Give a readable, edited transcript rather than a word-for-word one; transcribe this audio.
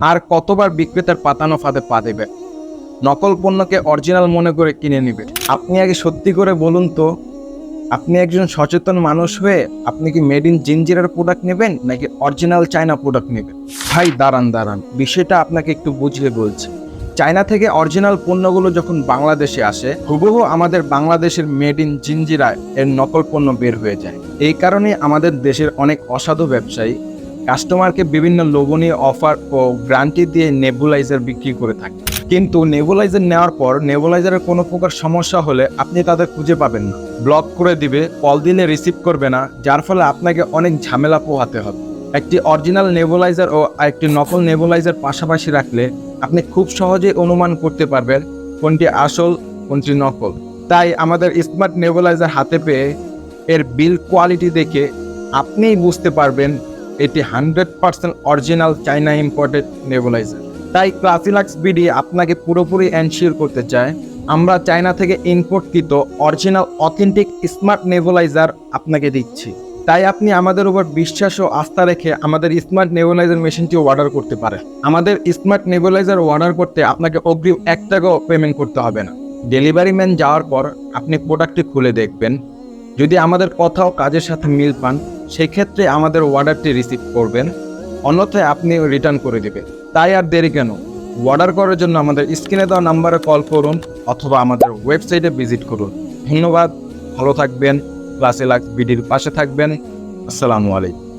আর কতবার বিক্রেতার পাতানো ফাঁদে পা দেবে? নকল পণ্যকে অরিজিনাল মনে করে কিনে নেবে। আপনি আগে সত্যি করে বলুন তো, আপনি একজন সচেতন মানুষ হয়ে আপনি কি মেড ইন জিঞ্জিরার প্রোডাক্ট নেবেন নাকি অরিজিনাল চায়না প্রোডাক্ট নেবেন? ভাই দাঁড়ান, বিষয়টা আপনাকে একটু বুঝিয়ে বলছি। চায়না থেকে অরিজিনাল পণ্যগুলো যখন বাংলাদেশে আসে, হুবহু আমাদের বাংলাদেশের মেড ইন জিঞ্জিরা এর নকল পণ্য বের হয়ে যায়। এই কারণে আমাদের দেশের অনেক অসাধু ব্যবসায়ী কাস্টমারকে বিভিন্ন লোভনীয় অফার ও গ্যারান্টি দিয়ে নেবুলাইজার বিক্রি করে থাকে। কিন্তু নেবুলাইজার নেওয়ার পর নেবুলাইজারের কোনো প্রকার সমস্যা হলে আপনি তাদের খুঁজে পাবেন না, ব্লক করে দিবে, কল দিলে রিসিভ করবে না, যার ফলে আপনাকে অনেক ঝামেলা পোহাতে হবে। একটি অরিজিনাল নেবুলাইজার ও একটি নকল নেবুলাইজার পাশাপাশি রাখলে আপনি খুব সহজেই অনুমান করতে পারবেন কোনটি আসল কোনটি নকল। তাই আমাদের স্মার্ট নেবুলাইজার হাতে পেয়ে এর বিল কোয়ালিটি দেখে আপনিই বুঝতে পারবেন এটি 100% অরিজিনাল চায়না ইম্পোর্টেড নেবুলাইজার। তাই ক্লাসিলাক্স বিডি আপনাকে পুরোপুরি এনশিওর করতে চায় আমরা চায়না থেকে ইম্পোর্টকৃত অরিজিনাল অথেন্টিক স্মার্ট নেবুলাইজার আপনাকে দিচ্ছি। তাই আপনি আমাদের উপর বিশ্বাস ও আস্থা রেখে আমাদের স্মার্ট নেবুলাইজার মেশিনটি অর্ডার করতে পারেন। আমাদের স্মার্ট নেবুলাইজার অর্ডার করতে আপনাকে অগ্রিম 1 টাকাও পেমেন্ট করতে হবে না। ডেলিভারি ম্যান যাওয়ার পর আপনি প্রোডাক্টটি খুলে দেখবেন, যদি আমাদের কথা ও কাজের সাথে মিল পান সেক্ষেত্রে আমাদের অর্ডারটি রিসিভ করবেন, অন্যথায় আপনি রিটার্ন করে দেবেন। তাই আর দেরি কেন, অর্ডার করার জন্য আমাদের স্ক্রিনে দেওয়া নাম্বারে কল করুন অথবা আমাদের ওয়েবসাইটে ভিজিট করুন। ধন্যবাদ, ভালো থাকবেন, ক্লাসিলাক্স বিডির পাশে থাকবেন। আসসালামু আলাইকুম।